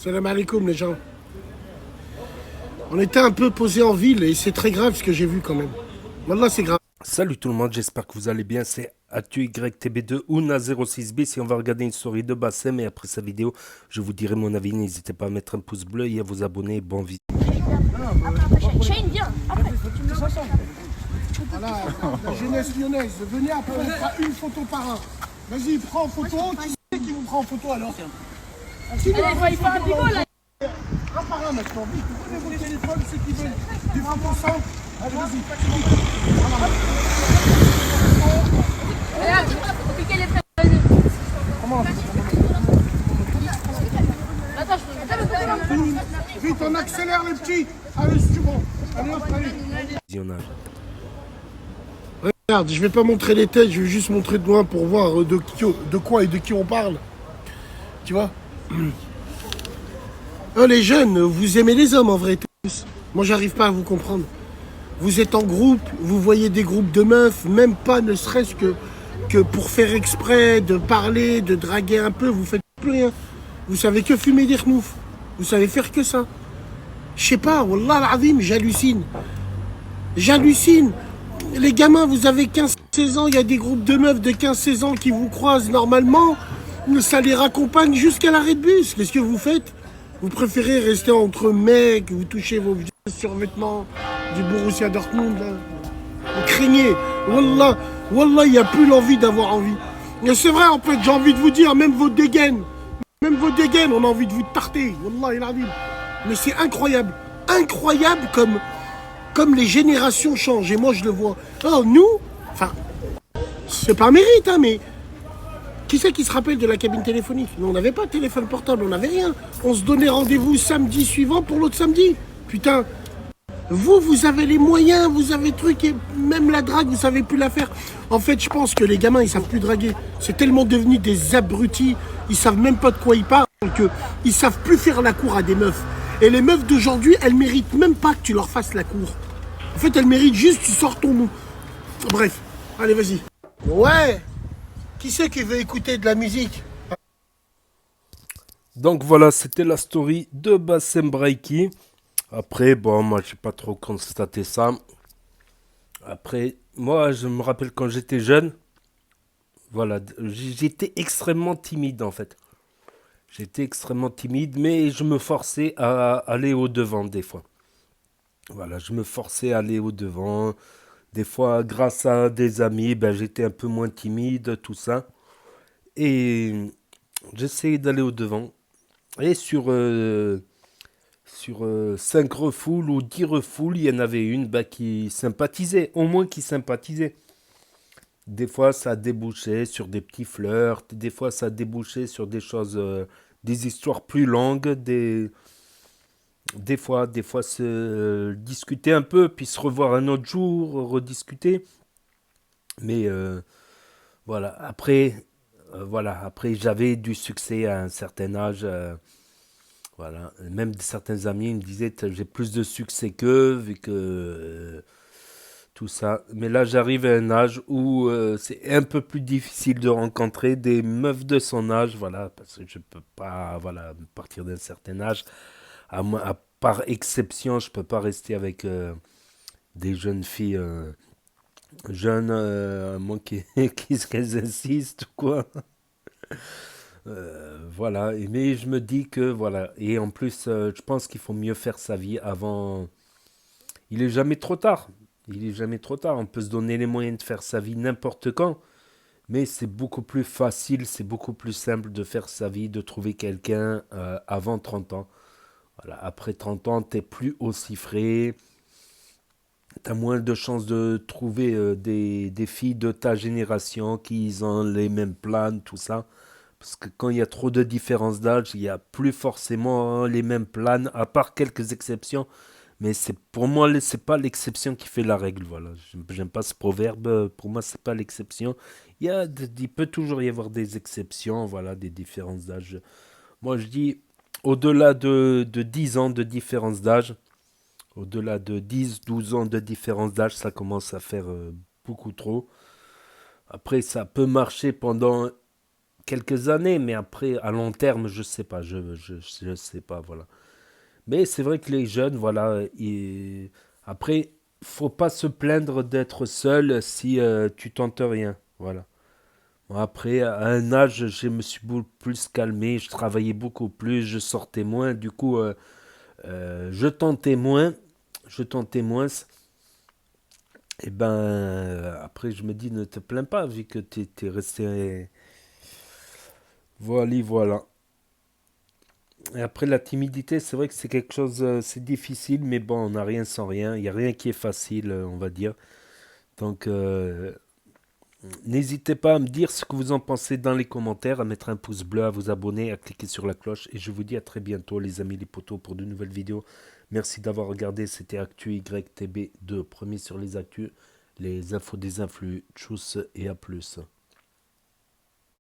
Salam alaikum les gens. On était un peu posé en ville et c'est très grave ce que j'ai vu quand même. Wallah c'est grave. Salut tout le monde, j'espère que vous allez bien. C'est AtuYTB2 ou Na06bis et on va regarder une story de Bassem. Et après sa vidéo, je vous dirai mon avis. N'hésitez pas à mettre un pouce bleu et à vous abonner. Bon visite. Shane, viens. Après, tu me l'envoies. Voilà, la jeunesse lyonnaise. Venez après, on fera une photo par un. Vas-y, prends en photo. Qui c'est qui vous prend en photo alors? Qui Allez, il faut un pivot là. Un par un maintenant. Vite, vous prenez vos téléphones, ceux qui veulent des photos simples. Allez, vas-y, Regarde, piquez les frères. Vas-y. comment Attends, Vite, on accélère les petits. Allez, c'est bon. Allez, hop, allez. Visionnage. Regarde, je vais pas montrer les têtes, je vais juste montrer de loin pour voir de quoi et de qui on parle. Tu vois? Les jeunes, vous aimez les hommes en vrai tous. Moi, j'arrive pas à vous comprendre. Vous êtes en groupe, vous voyez des groupes de meufs, même pas ne serait-ce que pour faire exprès, de parler, de draguer un peu, vous faites plus rien. Vous savez que fumer des renoufs. Vous savez faire que ça. Je sais pas, wallah al-azim, j'hallucine. J'hallucine. Les gamins, vous avez 15-16 ans, il y a des groupes de meufs de 15-16 ans qui vous croisent normalement. Ça les raccompagne jusqu'à l'arrêt de bus. Qu'est-ce que vous faites? Vous préférez rester entre mecs, vous touchez vos vieux survêtements du Borussia Dortmund. Là. Vous craignez. Wallah, wallah, il n'y a plus l'envie d'avoir envie. Et c'est vrai, en fait, j'ai envie de vous dire, même vos dégaines, on a envie de vous tarter. Wallah, il a dit. Mais c'est incroyable. Incroyable comme les générations changent. Et moi, je le vois. Oh, nous, enfin, c'est pas un mérite, hein, mais qui c'est qui se rappelle de la cabine téléphonique? Nous, on n'avait pas de téléphone portable, on n'avait rien. On se donnait rendez-vous samedi suivant pour l'autre samedi. Putain, vous avez les moyens, vous avez le truc, et même la drague, vous savez plus la faire. En fait, je pense que les gamins, ils savent plus draguer. C'est tellement devenu des abrutis, ils savent même pas de quoi ils parlent, qu'ils savent plus faire la cour à des meufs. Et les meufs d'aujourd'hui, elles méritent même pas que tu leur fasses la cour. En fait, elles méritent juste que tu sors ton mou. Bref, allez, vas-y. Ouais. Qui c'est qui veut écouter de la musique? Donc voilà, c'était la story de Bassem Braiki. Après, bon, moi, j'ai pas trop constaté ça. Après, moi, je me rappelle quand j'étais jeune. Voilà, j'étais extrêmement timide en fait. J'étais extrêmement timide, mais je me forçais à aller au-devant des fois. Voilà, je me forçais à aller au-devant. Des fois, grâce à des amis, ben, j'étais un peu moins timide, tout ça. Et j'essayais d'aller au-devant. Et sur 5 refoules ou 10 refoules, il y en avait une bah, qui sympathisait, au moins qui sympathisait. Des fois, ça débouchait sur des petits flirts, des fois, ça débouchait sur des choses, des histoires plus longues, des fois se discuter un peu, puis se revoir un autre jour, rediscuter. Mais voilà, après j'avais du succès à un certain âge. Voilà, même certains amis me disaient j'ai plus de succès qu'eux, vu que tout ça. Mais là, j'arrive à un âge où c'est un peu plus difficile de rencontrer des meufs de son âge, voilà, parce que je peux pas, voilà, à partir d'un certain âge, à par exception, je peux pas rester avec des jeunes filles jeunes, à moins qu'elles insistent ou quoi. Voilà, mais je me dis que voilà, et en plus, je pense qu'il faut mieux faire sa vie avant. Il est jamais trop tard. Il est jamais trop tard. On peut se donner les moyens de faire sa vie n'importe quand. Mais c'est beaucoup plus facile, c'est beaucoup plus simple de faire sa vie, de trouver quelqu'un avant 30 ans. Voilà, après 30 ans, t'es plus aussi frais. T'as moins de chances de trouver des filles de ta génération qui ont les mêmes plans, tout ça. Parce que quand il y a trop de différence d'âge, il n'y a plus forcément les mêmes plans, à part quelques exceptions. Mais c'est pour moi, c'est pas l'exception qui fait la règle. Voilà, j'aime pas ce proverbe. Pour moi, c'est pas l'exception. Il peut toujours y avoir des exceptions. Voilà, des différences d'âge. Moi, je dis au-delà de 10 ans de différence d'âge, au-delà de 10, 12 ans de différence d'âge, ça commence à faire beaucoup trop. Après, ça peut marcher pendant quelques années, mais après, à long terme, je sais pas, je sais pas, voilà. Mais c'est vrai que les jeunes, voilà, après, faut pas se plaindre d'être seul si tu tentes rien, voilà. Bon, après, à un âge, je me suis beaucoup plus calmé, je travaillais beaucoup plus, je sortais moins, du coup, je tentais moins, je tentais moins. Et ben, après, je me dis, ne te plains pas, vu que t'es resté. Voilà, voilà. Et après, la timidité, c'est vrai que c'est quelque chose, c'est difficile, mais bon, on n'a rien sans rien. Il n'y a rien qui est facile, on va dire. Donc, n'hésitez pas à me dire ce que vous en pensez dans les commentaires, à mettre un pouce bleu, à vous abonner, à cliquer sur la cloche. Et je vous dis à très bientôt, les amis, les potos, pour de nouvelles vidéos. Merci d'avoir regardé. C'était Actu YTB2, premier sur les actus, les infos des influx. Tchuss et à plus.